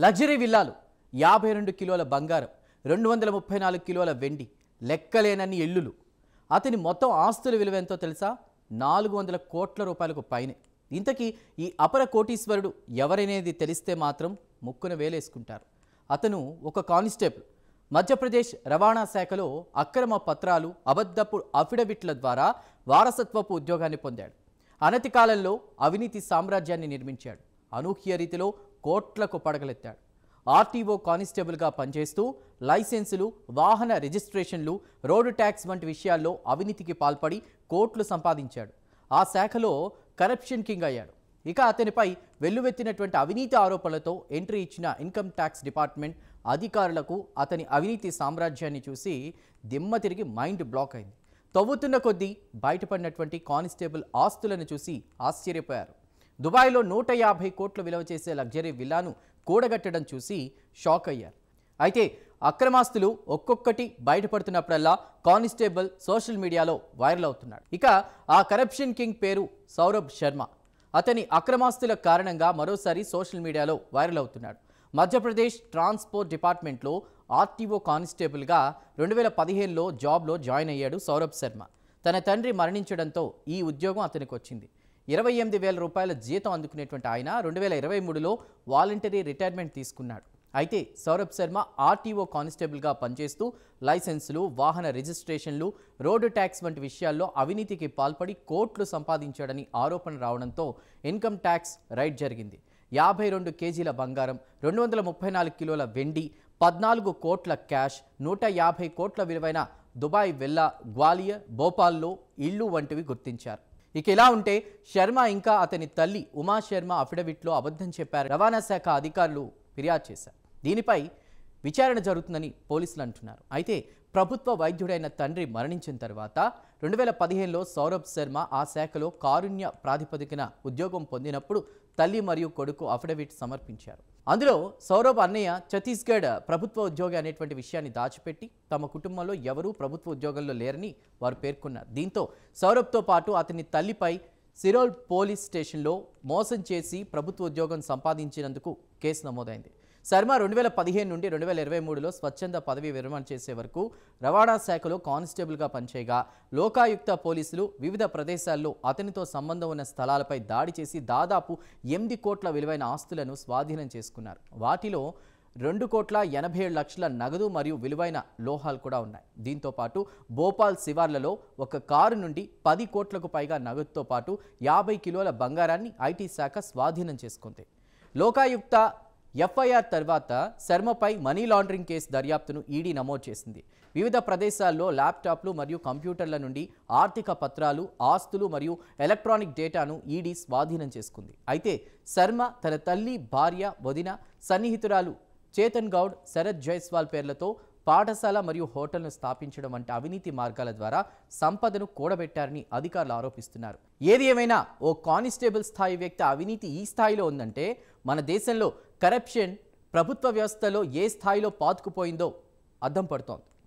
Luxury విల్లాలు, 52 కిలోల బంగారం, 234 కిలోల వెండి, లెక్కలేనన్ని ఇల్లులు. అతని మొత్తం ఆస్తుల విలువ ఎంతో తెలుసా? 400 కోట్ల రూపాయలకు పైనే. ఇంతకీ ఈ అపర కోటీశ్వరుడు ఎవరనేది తెలిస్తే మాత్రం ముక్కున వేలేసుకుంటారు. అతను ఒక కానిస్టేబుల్. మధ్యప్రదేశ్ రవాణా శాఖలో అక్రమ పత్రాలు, అబద్ధపు అఫిడవిట్ల ద్వారా వారసత్వపు ఉద్యోగాన్ని పొందాడు. అనతి కాలంలో అవినీతి సామ్రాజ్యాన్ని నిర్మించాడు. అనూహ్య రీతిలో కోట్లకు పడగలెత్తాడు. ఆర్టీఓ కానిస్టేబుల్గా పనిచేస్తూ లైసెన్సులు, వాహన రిజిస్ట్రేషన్లు, రోడ్డు ట్యాక్స్ వంటి విషయాల్లో అవినీతికి పాల్పడి కోట్లు సంపాదించాడు. ఆ శాఖలో కరప్షన్ కింగ్ అయ్యాడు. ఇక అతనిపై వెల్లువెత్తినటువంటి అవినీతి ఆరోపణలతో ఎంట్రీ ఇచ్చిన ఇన్కమ్ ట్యాక్స్ డిపార్ట్మెంట్ అధికారులకు అతని అవినీతి సామ్రాజ్యాన్ని చూసి దిమ్మ తిరిగి మైండ్ బ్లాక్ అయింది. తవ్వుతున్న కొద్దీ బయటపడినటువంటి కానిస్టేబుల్ ఆస్తులను చూసి ఆశ్చర్యపోయారు. దుబాయ్లో 150 కోట్ల విలువ చేసే లగ్జరీ విల్లాను కూడగట్టడం చూసి షాక్ అయ్యారు. అయితే అక్రమాస్తులు ఒక్కొక్కటి బయటపడుతున్నప్పుడల్లా కానిస్టేబుల్ సోషల్ మీడియాలో వైరల్ అవుతున్నాడు. ఇక ఆ కరప్షన్ కింగ్ పేరు సౌరభ్ శర్మ. అతని అక్రమాస్తుల కారణంగా మరోసారి సోషల్ మీడియాలో వైరల్ అవుతున్నాడు. మధ్యప్రదేశ్ ట్రాన్స్పోర్ట్ డిపార్ట్మెంట్లో ఆర్టీఓ కానిస్టేబుల్గా 2015లో జాబ్లో జాయిన్ అయ్యాడు సౌరభ్ శర్మ. తన తండ్రి మరణించడంతో ఈ ఉద్యోగం అతనికి వచ్చింది. 28,000 రూపాయల జీతం అందుకునేటువంటి ఆయన 2023లో వాలంటరీ రిటైర్మెంట్ తీసుకున్నాడు. అయితే సౌరభ్ శర్మ ఆర్టీఓ కానిస్టేబుల్గా పనిచేస్తూ లైసెన్సులు, వాహన రిజిస్ట్రేషన్లు, రోడ్డు ట్యాక్స్ వంటి విషయాల్లో అవినీతికి పాల్పడి కోట్లు సంపాదించాడని ఆరోపణ రావడంతో ఇన్కమ్ ట్యాక్స్ రైడ్ జరిగింది. 52 కేజీల బంగారం, 234 కిలోల వెండి, 14 కోట్ల క్యాష్, 150 కోట్ల విలువైన దుబాయ్ విల్లా, గ్వాలియర్, భోపాల్లో ఇళ్లు వంటివి గుర్తించారు. ఇక ఇలా ఉంటే శర్మ ఇంకా అతని తల్లి ఉమా శర్మ అఫిడవిట్లో అబద్ధం చెప్పారు. రవాణా శాఖ అధికారులు ఫిర్యాదు చేశారు. దీనిపై విచారణ జరుగుతుందని పోలీసులు అంటున్నారు. అయితే ప్రభుత్వ వైద్యుడైన తండ్రి మరణించిన తర్వాత 2015లో సౌరభ్ శర్మ ఆ శాఖలో కారుణ్య ప్రాతిపదికన ఉద్యోగం పొందినప్పుడు తల్లి మరియు కొడుకు అఫిడవిట్ సమర్పించారు. అందులో సౌరభ్ అన్నయ్య ఛత్తీస్గఢ్ ప్రభుత్వ ఉద్యోగి అనేటువంటి విషయాన్ని దాచిపెట్టి తమ కుటుంబంలో ఎవరూ ప్రభుత్వ ఉద్యోగంలో లేరని వారు పేర్కొన్నారు. దీంతో సౌరభ్తో పాటు అతని తల్లిపై సిరోల్ పోలీస్ స్టేషన్లో మోసం చేసి ప్రభుత్వ ఉద్యోగం సంపాదించినందుకు కేసు నమోదైంది. శర్మ 2015 నుండి 2023లో స్వచ్ఛంద పదవి విరమణ చేసే వరకు రవాణా శాఖలో కానిస్టేబుల్గా పనిచేయగా లోకాయుక్త పోలీసులు వివిధ ప్రదేశాల్లో అతనితో సంబంధం ఉన్న స్థలాలపై దాడి చేసి దాదాపు 8 కోట్ల విలువైన ఆస్తులను స్వాధీనం చేసుకున్నారు. వాటిలో 2,87,00,000 నగదు మరియు విలువైన లోహాలు కూడా ఉన్నాయి. దీంతో పాటు భోపాల్ శివార్లలో ఒక కారు నుండి 10 కోట్లకు పైగా నగదుతో పాటు 50 కిలోల బంగారాన్ని ఐటీ శాఖ స్వాధీనం చేసుకుంది. లోకాయుక్త ఎఫ్ఐఆర్ తర్వాత శర్మపై మనీ లాండరింగ్ కేసు దర్యాప్తును ఈడీ నమోదు చేసింది. వివిధ ప్రదేశాల్లో ల్యాప్టాప్లు మరియు కంప్యూటర్ల నుండి ఆర్థిక పత్రాలు, ఆస్తులు మరియు ఎలక్ట్రానిక్ డేటాను ఈడీ స్వాధీనం చేసుకుంది. అయితే శర్మ తన తల్లి, భార్య, వదిన, సన్నిహితురాలు చేతన్ గౌడ్, శరత్ జైస్వాల్ పేర్లతో పాఠశాల మరియు హోటల్ను స్థాపించడం వంటి అవినీతి మార్గాల ద్వారా సంపదను కూడబెట్టారని అధికారులు ఆరోపిస్తున్నారు. ఏది ఏమైనా ఓ కానిస్టేబుల్ స్థాయి వ్యక్తి అవినీతి ఈ స్థాయిలో ఉందంటే మన దేశంలో కరప్షన్ ప్రభుత్వ వ్యవస్థలో ఏ స్థాయిలో పాతుకుపోయిందో అద్దం పడుతోంది.